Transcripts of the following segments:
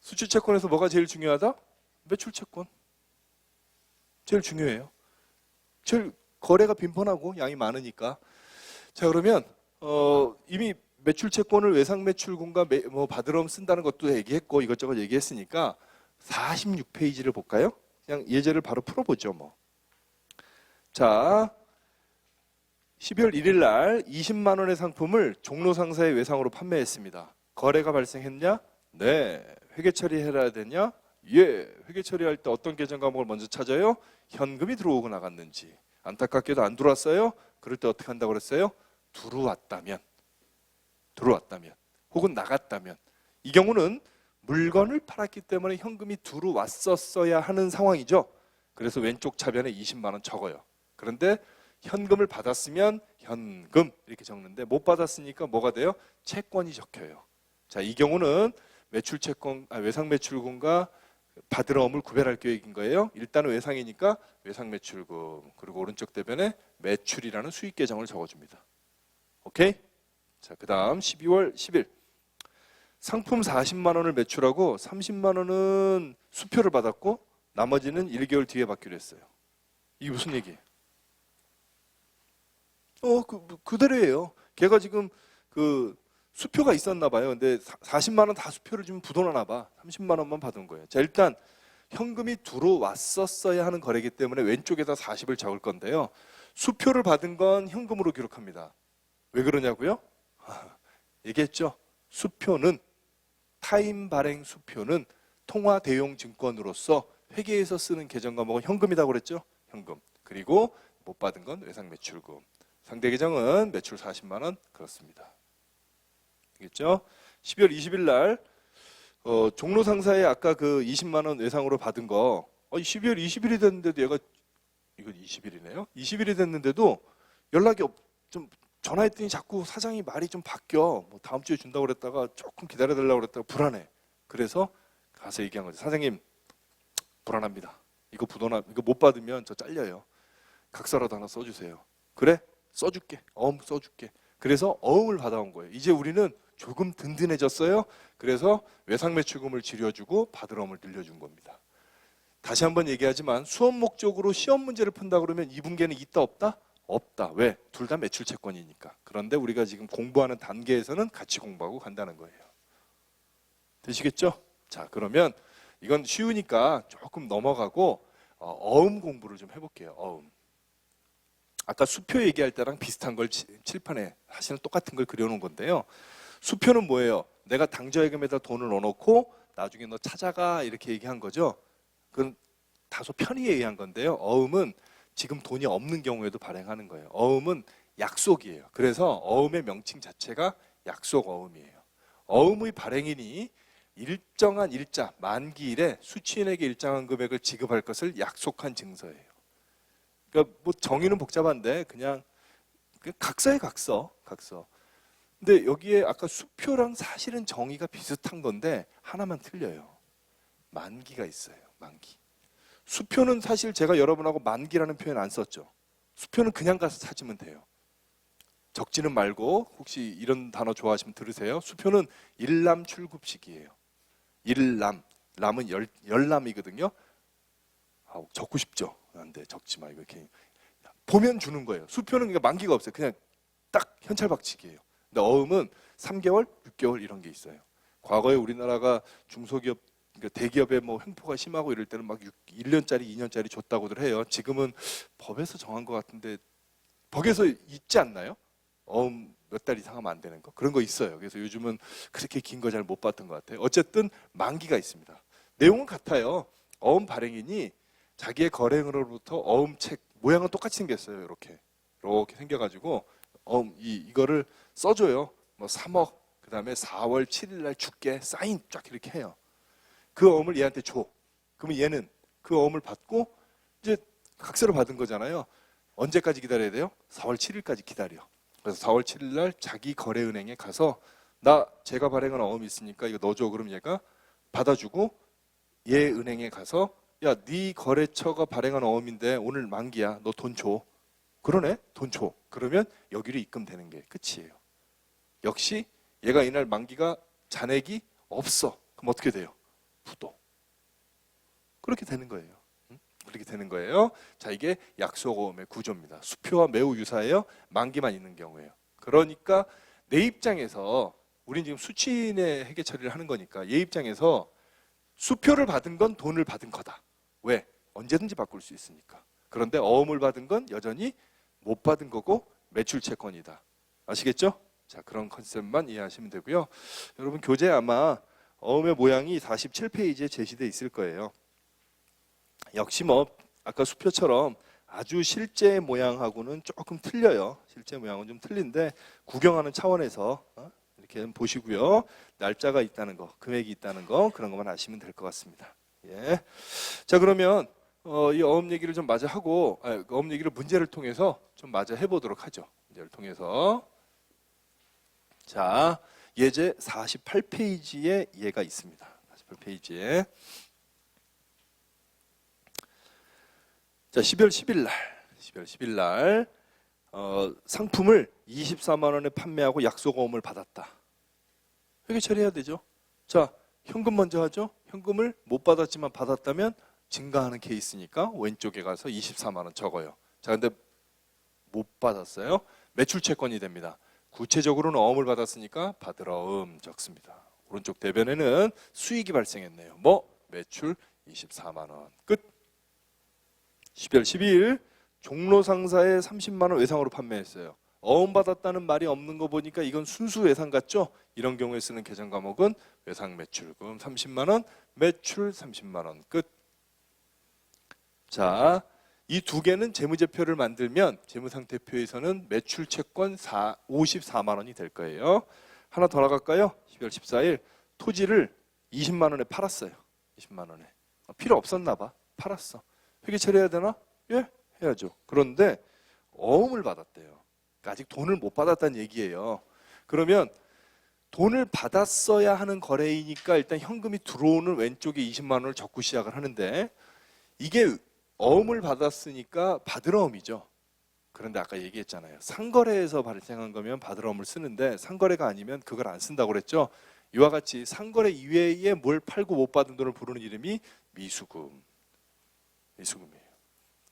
수취채권에서 뭐가 제일 중요하다? 매출채권. 제일 중요해요. 제일 거래가 빈번하고 양이 많으니까. 자, 그러면 이미 매출채권을 외상매출금과 받으러 쓴다는 것도 얘기했고 이것저것 얘기했으니까 46페이지를 볼까요? 그냥 예제를 바로 풀어보죠. 뭐. 자, 12월 1일 날 20만 원의 상품을 종로 상사의 외상으로 판매했습니다. 거래가 발생했냐? 네. 회계 처리해야 되냐? 예. 회계 처리할 때 어떤 계정 과목을 먼저 찾아요? 현금이 들어오고 나갔는지. 안타깝게도 안 들어왔어요? 그럴 때 어떻게 한다고 그랬어요? 들어왔다면 혹은 나갔다면, 이 경우는 물건을 팔았기 때문에 현금이 들어왔었어야 하는 상황이죠. 그래서 왼쪽 차변에 20만 원 적어요. 그런데 현금을 받았으면 현금 이렇게 적는데 못 받았으니까 뭐가 돼요? 채권이 적혀요. 자, 이 경우는 외상매출금과 받으러옴을 구별할 계획인 거예요. 일단은 외상이니까 외상매출금, 그리고 오른쪽 대변에 매출이라는 수익 계정을 적어줍니다. 오케이? 자, 그 다음 12월 10일 상품 40만 원을 매출하고 30만 원은 수표를 받았고 나머지는 1개월 뒤에 받기로 했어요. 이게 무슨 얘기예요? 그대로예요. 걔가 지금 그 수표가 있었나 봐요. 근데 40만 원 다 수표를 좀 부도나나 봐. 30만 원만 받은 거예요. 자, 일단 현금이 들어왔었어야 하는 거래이기 때문에 왼쪽에다 40을 적을 건데요. 수표를 받은 건 현금으로 기록합니다. 왜 그러냐고요? 얘기했죠. 수표는 타임 발행 수표는 통화 대용 증권으로서 회계에서 쓰는 계정 과목은 현금이라고 그랬죠. 현금. 그리고 못 받은 건 외상 매출금. 상대 계정은 매출 40만 원 그렇습니다. 알겠죠? 12월 20일 날 종로 상사에 아까 그 20만 원 외상으로 받은 거 12월 20일이 됐는데도 얘가 이건 20일이네요. 20일이 됐는데도 연락이 좀 전화했더니 자꾸 사장이 말이 좀 바뀌어. 뭐 다음 주에 준다고 그랬다가 조금 기다려달라고 그랬다가 불안해. 그래서 가서 얘기한 거죠. 사장님 불안합니다. 이거 못 받으면 저 잘려요. 각서라도 하나 써주세요. 그래? 써줄게. 어음 써줄게. 그래서 어음을 받아온 거예요. 이제 우리는 조금 든든해졌어요. 그래서 외상매출금을 줄여주고 받으러옴을 늘려준 겁니다. 다시 한번 얘기하지만 수업 목적으로 시험 문제를 푼다 그러면 이 분계는 있다 없다? 없다. 왜? 둘 다 매출 채권이니까. 그런데 우리가 지금 공부하는 단계에서는 같이 공부하고 간다는 거예요. 되시겠죠? 자, 그러면 이건 쉬우니까 조금 넘어가고 어음 공부를 좀 해볼게요. 어음. 아까 수표 얘기할 때랑 비슷한 걸 칠판에 사실은 똑같은 걸 그려놓은 건데요. 수표는 뭐예요? 내가 당좌예금에다 돈을 넣어놓고 나중에 너 찾아가 이렇게 얘기한 거죠. 그건 다소 편의에 의한 건데요. 어음은 지금 돈이 없는 경우에도 발행하는 거예요. 어음은 약속이에요. 그래서 어음의 명칭 자체가 약속 어음이에요. 어음의 발행인이 일정한 일자, 만기일에 수취인에게 일정한 금액을 지급할 것을 약속한 증서예요. 그러니까 뭐 정의는 복잡한데 그냥 각서에 각서. 근데 여기에 아까 수표랑 사실은 정의가 비슷한 건데 하나만 틀려요. 만기가 있어요. 만기. 수표는 사실 제가 여러분하고 만기라는 표현 안 썼죠. 수표는 그냥 가서 찾으면 돼요. 적지는 말고 혹시 이런 단어 좋아하시면 들으세요. 수표는 일남 출급식이에요. 일남, 남은 열남이거든요. 적고 싶죠. 안 돼, 적지 마. 이렇게 보면 주는 거예요. 수표는 그러니까 만기가 없어요. 그냥 딱 현찰박치기예요. 근데 어음은 3개월, 6개월 이런 게 있어요. 과거에 우리나라가 중소기업, 그러니까 대기업에 뭐 횡포가 심하고 이럴 때는 막 1년짜리, 2년짜리 줬다고들 해요. 지금은 법에서 정한 것 같은데 법에서 있지 않나요? 어음 몇 달 이상 하면 안 되는 거. 그런 거 있어요. 그래서 요즘은 그렇게 긴 거 잘 못 봤던 것 같아요. 어쨌든 만기가 있습니다. 내용은 같아요. 어음 발행인이 자기의 거래액으로부터 어음책 모양은 똑같이 생겼어요. 이렇게 생겨가지고 이거를 써줘요. 뭐 3억 그 다음에 4월 7일 날 줄게 사인 쫙 이렇게 해요. 그 어음을 얘한테 줘. 그러면 얘는 그 어음을 받고 이제 각서를 받은 거잖아요. 언제까지 기다려야 돼요? 4월 7일까지 기다려. 그래서 4월 7일 날 자기 거래은행에 가서 제가 발행한 어음이 있으니까 이거 넣어줘. 그럼 얘가 받아주고 얘 은행에 가서 야, 네 거래처가 발행한 어음인데 오늘 만기야. 너 돈 줘. 그러네? 돈 줘. 그러면 여기로 입금되는 게 끝이에요. 역시 얘가 이날 만기가 잔액이 없어. 그럼 어떻게 돼요? 부도. 그렇게 되는 거예요. 그렇게 되는 거예요. 자, 이게 약속어음의 구조입니다. 수표와 매우 유사해요. 만기만 있는 경우에요. 그러니까 내 입장에서 우린 지금 수치인의 회계 처리를 하는 거니까 얘 입장에서 수표를 받은 건 돈을 받은 거다. 왜? 언제든지 바꿀 수 있으니까. 그런데 어음을 받은 건 여전히 못 받은 거고 매출 채권이다. 아시겠죠? 자, 그런 컨셉만 이해하시면 되고요. 여러분 교재 아마 어음의 모양이 47페이지에 제시되어 있을 거예요. 역시 뭐 아까 수표처럼 아주 실제 모양하고는 조금 틀려요. 실제 모양은 좀 틀린데 구경하는 차원에서 이렇게 보시고요. 날짜가 있다는 거, 금액이 있다는 거 그런 것만 아시면 될 것 같습니다. 예. 자, 그러면 이 어음 얘기를 좀 마저 하고 어음 얘기를 문제를 통해서 좀 마저 해보도록 하죠. 문제를 통해서. 자, 예제 48페이지에 얘가 있습니다. 48페이지에. 자, 12월 10일 날 상품을 24만 원에 판매하고 약속어음을 받았다. 회계 처리해야 되죠. 자, 현금 먼저 하죠. 현금을 못 받았지만 받았다면 증가하는 케이스니까 왼쪽에 가서 24만 원 적어요. 자, 근데 못 받았어요. 매출 채권이 됩니다. 구체적으로는 어음을 받았으니까 받을 어음 적습니다. 오른쪽 대변에는 수익이 발생했네요. 뭐? 매출 24만 원. 끝. 12월 12일 종로 상사에 30만 원 외상으로 판매했어요. 어음 받았다는 말이 없는 거 보니까 이건 순수 외상 같죠? 이런 경우에 쓰는 계정 과목은 외상 매출금 30만 원, 매출 30만 원. 끝. 자, 이 두 개는 재무제표를 만들면 재무상태표에서는 매출 채권 54만 원이 될 거예요. 하나 더 나갈까요? 12월 14일 토지를 20만 원에 팔았어요. 20만 원에. 필요 없었나 봐. 팔았어. 회계 처리해야 되나? 예, 해야죠. 그런데 어음을 받았대요. 그러니까 아직 돈을 못 받았다는 얘기예요. 그러면 돈을 받았어야 하는 거래이니까 일단 현금이 들어오는 왼쪽에 20만 원을 적고 시작을 하는데 이게 어음을 받았으니까 받을 어음이죠. 그런데 아까 얘기했잖아요. 상거래에서 발생한 거면 받을 어음을 쓰는데 상거래가 아니면 그걸 안 쓴다고 그랬죠. 이와 같이 상거래 이외에 뭘 팔고 못 받은 돈을 부르는 이름이 미수금. 미수금이에요.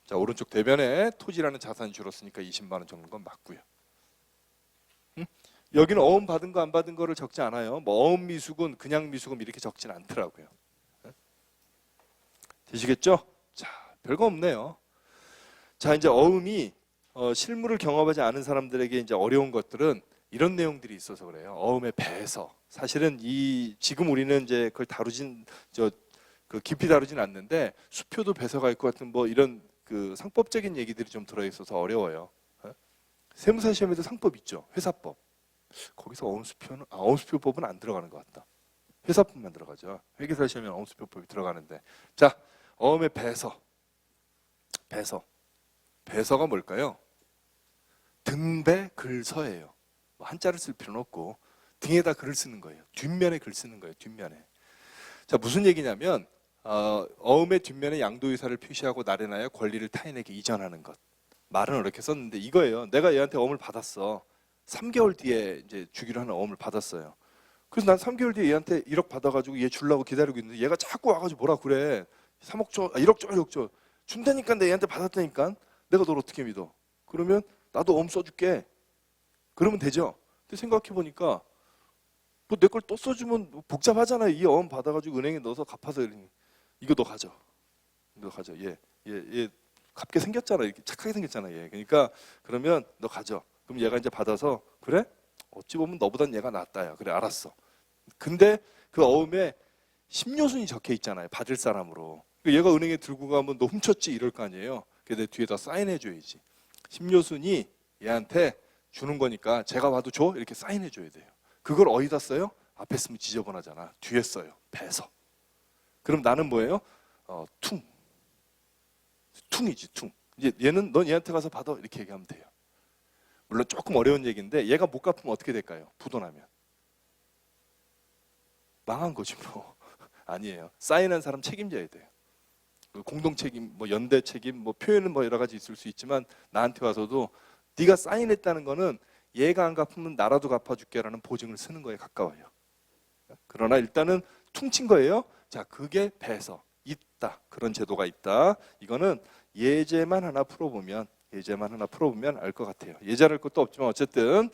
자, 오른쪽 대변에 토지라는 자산이 줄었으니까 20만 원 적는 건 맞고요. 여기는 어음 받은 거 안 받은 거를 적지 않아요. 뭐 어음 미수금, 그냥 미수금 이렇게 적진 않더라고요. 되시겠죠? 자, 별거 없네요. 자, 이제 어음이 실무를 경험하지 않은 사람들에게 이제 어려운 것들은 이런 내용들이 있어서 그래요. 어음의 배서. 사실은 지금 우리는 이제 그걸 깊이 다루진 않는데 수표도 배서가 있고 같은 뭐 이런 그 상법적인 얘기들이 좀 들어 있어서 어려워요. 세무사 시험에도 상법 있죠. 회사법. 거기서 어음수표법은 안 들어가는 것 같다. 회사법만 들어가죠. 회계사 시험에 어음수표법이 들어가는데. 자, 어음의 배서. 배서가 뭘까요? 등배 글서예요. 뭐 한자를 쓸 필요는 없고 등에다 글을 쓰는 거예요. 뒷면에 글 쓰는 거예요. 뒷면에. 자, 무슨 얘기냐면 어음의 뒷면에 양도의사를 표시하고 나련하여 권리를 타인에게 이전하는 것. 말은 이렇게 썼는데 이거예요. 내가 얘한테 어음을 받았어. 3개월 뒤에 이제 주기로 하는 어음을 받았어요. 그래서 난 3개월 뒤에 얘한테 1억 받아가지고 얘 주려고 기다리고 있는데 얘가 자꾸 와가지고 뭐라 그래. 3억 줘, 1억 줘, 1억 줘. 준다니까 내 얘한테 받았다니까. 내가 널 어떻게 믿어? 그러면 나도 어음 써줄게. 그러면 되죠. 근데 생각해보니까 뭐 내 걸 또 써주면 복잡하잖아요. 이 어음 받아가지고 은행에 넣어서 갚아서 이거 너 가져. 너 가져. 얘 갚게 생겼잖아. 이렇게 착하게 생겼잖아. 얘. 그러니까 그러면 너 가져. 그럼 얘가 이제 받아서 그래? 어찌 보면 너보단 얘가 낫다야. 그래, 알았어. 근데 그 어음에 심료순이 적혀 있잖아요. 받을 사람으로. 얘가 은행에 들고 가면 너 훔쳤지 이럴 거 아니에요. 그래서 내 뒤에다 사인해 줘야지. 심료순이 얘한테 주는 거니까 제가 봐도 줘 이렇게 사인해 줘야 돼요. 그걸 어디다 써요? 앞에 쓰면 지저분하잖아. 뒤에 써요. 배서. 그럼 나는 뭐예요? 퉁이지 퉁. 이제 얘는 넌 얘한테 가서 받아 이렇게 얘기하면 돼요. 물론 조금 어려운 얘기인데 얘가 못 갚으면 어떻게 될까요? 부도나면 망한 거지 뭐. 아니에요. 사인한 사람 책임져야 돼요. 공동 책임, 뭐 연대 책임, 뭐 표현은 뭐 여러 가지 있을 수 있지만 나한테 와서도 네가 사인했다는 거는 얘가 안 갚으면 나라도 갚아줄게라는 보증을 쓰는 거에 가까워요. 그러나 일단은 퉁친 거예요. 자, 자, 그게 배서 있다. 그런 제도가 있다. 이거는 예제만 하나 풀어보면 알 것 같아요. 예제할 것도 없지만 어쨌든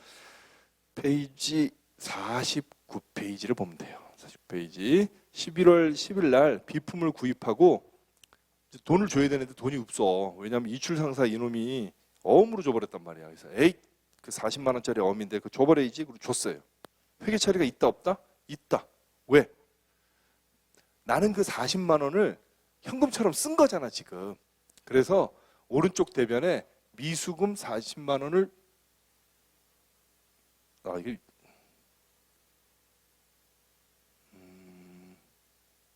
페이지 49페이지를 보면 돼요. 49페이지. 11월 10일 날 비품을 구입하고 돈을 줘야 되는데 돈이 없어. 왜냐하면 이출 상사 이놈이 어음으로 줘버렸단 말이야. 그래서 에이, 그 40만 원짜리 어음인데 그 줘버려야지. 그리고 줬어요. 회계 처리가 있다 없다? 있다. 왜? 나는 그 40만 원을 현금처럼 쓴 거잖아 지금. 그래서 오른쪽 대변에 미수금 40만 원을 이게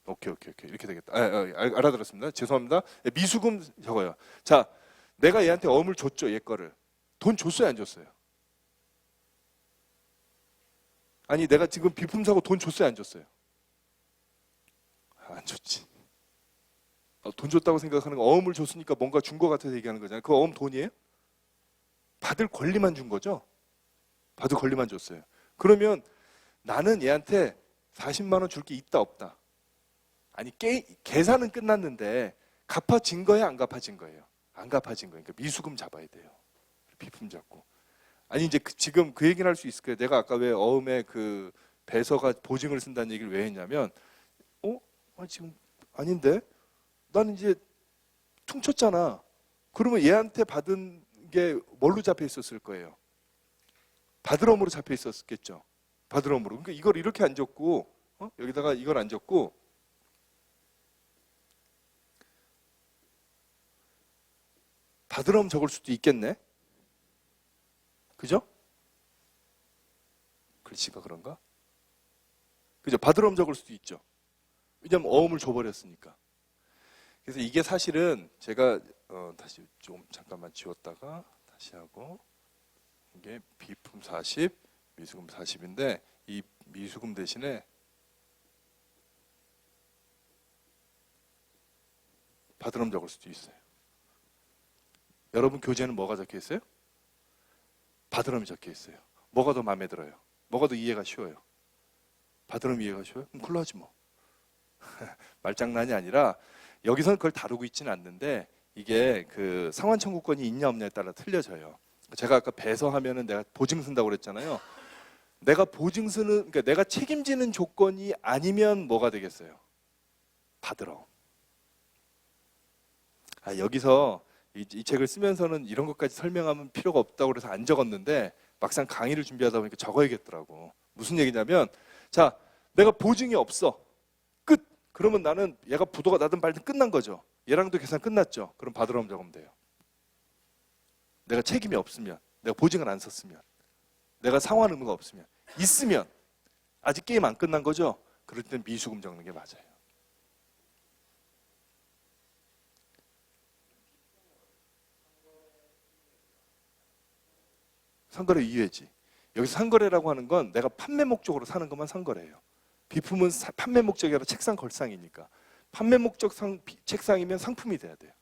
오케이 이렇게 되겠다. 알아들었습니다. 죄송합니다. 미수금 적어요. 자, 내가 얘한테 어음을 줬죠. 얘 거를. 돈 줬어요 안 줬어요? 아니 내가 지금 비품 사고 돈 줬어요 안 줬어요? 안 줬지. 돈 줬다고 생각하는 거, 어음을 줬으니까 뭔가 준 거 같아서 얘기하는 거잖아요. 그 어음 돈이에요? 받을 권리만 준 거죠? 받을 권리만 줬어요. 그러면 나는 얘한테 40만 원 줄 게 있다 없다? 아니 계산은 끝났는데 갚아진 거예요 안 갚아진 거예요? 안 갚아진 거예요. 그러니까 미수금 잡아야 돼요. 비품 잡고. 아니 이제 지금 그 얘기를 할 수 있을 거예요. 내가 아까 왜 어음에 그 배서가 보증을 쓴다는 얘기를 왜 했냐면 지금 아닌데? 난 이제 퉁쳤잖아. 그러면 얘한테 받은 게 뭘로 잡혀 있었을 거예요? 받으럼으로 잡혀 있었겠죠. 받으럼으로. 그러니까 이걸 이렇게 안 적고 여기다가 이걸 안 적고 받으럼 적을 수도 있겠네. 그죠? 글씨가 그런가? 그죠? 받으럼 적을 수도 있죠. 왜냐면 어음을 줘버렸으니까. 그래서 이게 사실은 제가 다시 좀 잠깐만 지웠다가 다시 하고 이게 비품 40, 미수금 40인데 이 미수금 대신에 받으럼 적을 수도 있어요. 여러분 교재는 뭐가 적혀 있어요? 받으럼이 적혀 있어요. 뭐가 더 마음에 들어요? 뭐가 더 이해가 쉬워요? 받으럼 이해가 쉬워요? 그럼 그걸로 하지 뭐. 말장난이 아니라 여기서는 그걸 다루고 있지는 않는데 이게 그 상환 청구권이 있냐 없냐에 따라 틀려져요. 제가 아까 배서하면은 내가 보증 쓴다고 그랬잖아요. 내가 보증 쓰는, 그러니까 내가 책임지는 조건이 아니면 뭐가 되겠어요? 받으럼. 여기서 이 책을 쓰면서는 이런 것까지 설명하면 필요가 없다고 그래서 안 적었는데 막상 강의를 준비하다 보니까 적어야겠더라고. 무슨 얘기냐면 자, 내가 보증이 없어. 끝. 그러면 나는 얘가 부도가 나든 말든 끝난 거죠. 얘랑도 계산 끝났죠. 그럼 받으럼 적으면 돼요. 내가 책임이 없으면, 내가 보증을 안 썼으면, 내가 상환 의무가 없으면, 있으면 아직 게임 안 끝난 거죠. 그럴 땐 미수금 적는 게 맞아요. 상거래 이외지. 여기서 상거래라고 하는 건 내가 판매 목적으로 사는 것만 상거래예요. 비품은 판매 목적이 아니라 책상 걸상이니까. 판매 목적 책상이면 상품이 돼야 돼요.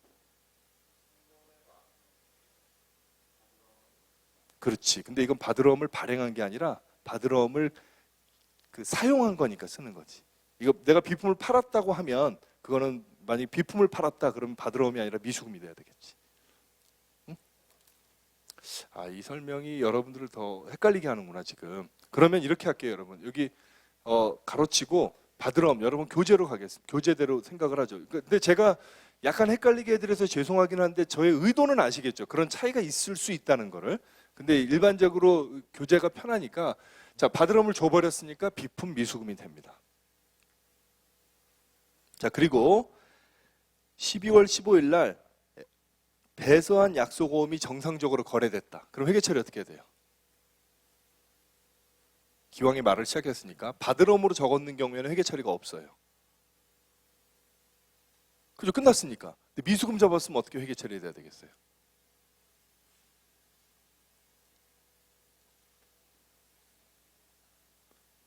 그렇지. 근데 이건 받으럼을 발행한 게 아니라 받으럼을 사용한 거니까 쓰는 거지. 이거 내가 비품을 팔았다고 하면 그거는 만약 비품을 팔았다 그러면 받으럼이 아니라 미수금이 돼야 되겠지. 응? 이 설명이 여러분들을 더 헷갈리게 하는구나 지금. 그러면 이렇게 할게요, 여러분. 여기 가로치고 받으럼 여러분 교재로 가겠습니다. 교재대로 생각을 하죠. 근데 제가 약간 헷갈리게 해드려서 죄송하긴 한데 저의 의도는 아시겠죠. 그런 차이가 있을 수 있다는 거를. 근데 일반적으로 교재가 편하니까 자, 받으럼을 줘버렸으니까 비품 미수금이 됩니다. 자, 그리고 12월 15일 날 배서한 약속어음이 정상적으로 거래됐다. 그럼 회계처리 어떻게 해야 돼요? 기왕에 말을 시작했으니까 받으럼으로 적었는 경우에는 회계처리가 없어요. 그죠? 끝났으니까. 근데 미수금 잡았으면 어떻게 회계처리 해야 되겠어요?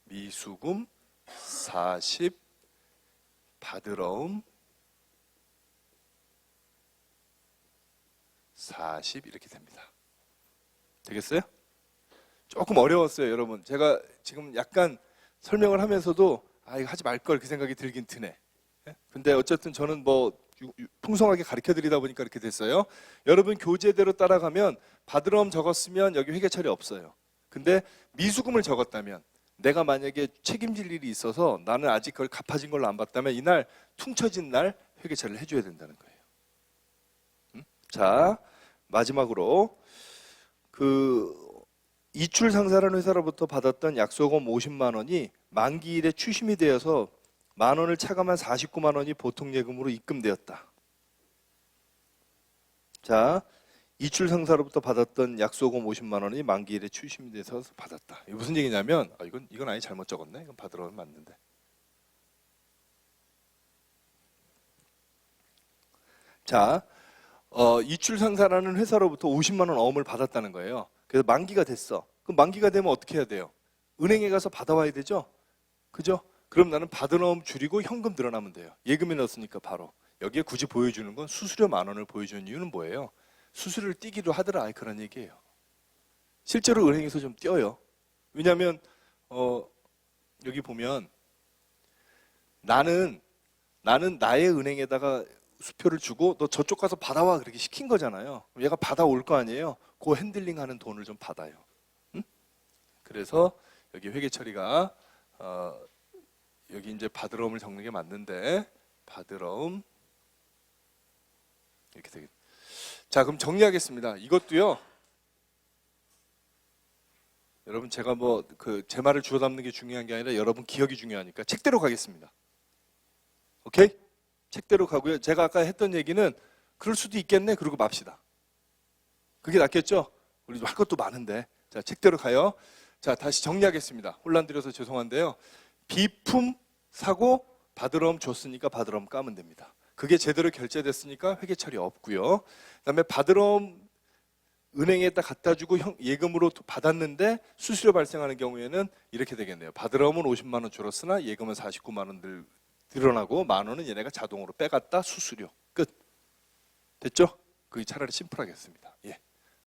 미수금 40 받으러움 40 이렇게 됩니다. 되겠어요? 조금 어려웠어요, 여러분. 제가 지금 약간 설명을 하면서도 이거 하지 말 걸 그 생각이 들긴 드네. 근데 어쨌든 저는 뭐 풍성하게 가르쳐 드리다 보니까 이렇게 됐어요. 여러분 교재대로 따라가면 바드럼 적었으면 여기 회계 처리 없어요. 근데 미수금을 적었다면 내가 만약에 책임질 일이 있어서 나는 아직 그걸 갚아진 걸로 안 봤다면 이날 퉁쳐진 날 회계 처리를 해줘야 된다는 거예요. 자, 마지막으로 그 이출 상사라는 회사로부터 받았던 약소금 50만 원이 만기일에 추심이 되어서 만 원을 차감한 49만 원이 보통 예금으로 입금되었다. 자, 이출 상사로부터 받았던 약소금 50만 원이 만기일에 추심이 돼서 받았다. 이게 무슨 얘기냐면 이건 아니 잘못 적었네. 이건 받으러 맞는데. 자, 이출 상사라는 회사로부터 50만 원 어음을 받았다는 거예요. 그래서 만기가 됐어. 그럼 만기가 되면 어떻게 해야 돼요? 은행에 가서 받아와야 되죠? 그죠? 그럼 나는 받은 어음 줄이고 현금 늘어나면 돼요. 예금에 넣었으니까 바로. 여기에 굳이 보여주는 건 수수료 만 원을 보여주는 이유는 뭐예요? 수수료를 띄기도 하더라. 그런 얘기예요. 실제로 은행에서 좀 띄어요. 왜냐하면 여기 보면 나는 나의 은행에다가 수표를 주고 너 저쪽 가서 받아와 그렇게 시킨 거잖아요. 얘가 받아올 거 아니에요. 그 핸들링하는 돈을 좀 받아요. 응? 그래서 여기 회계 처리가 여기 이제 받으러움을 적는 게 맞는데 받으러움 이렇게 되겠. 자, 그럼 정리하겠습니다. 이것도요. 여러분 제가 뭐 제 말을 주워 담는 게 중요한 게 아니라 여러분 기억이 중요하니까 책대로 가겠습니다. 오케이? 책대로 가고요. 제가 아까 했던 얘기는 그럴 수도 있겠네. 그러고 맙시다. 그게 낫겠죠? 우리 할 것도 많은데. 자, 책대로 가요. 자, 다시 정리하겠습니다. 혼란 드려서 죄송한데요. 비품 사고 받으러움 줬으니까 받으러움 까면 됩니다. 그게 제대로 결제됐으니까 회계 처리 없고요. 그다음에 받으러움 은행에다 갖다 주고 예금으로 받았는데 수수료 발생하는 경우에는 이렇게 되겠네요. 받으러움은 50만 원 줄었으나 예금은 49만 원 늘어나고 만 원은 얘네가 자동으로 빼갔다 수수료. 끝. 됐죠? 그게 차라리 심플하겠습니다. 예.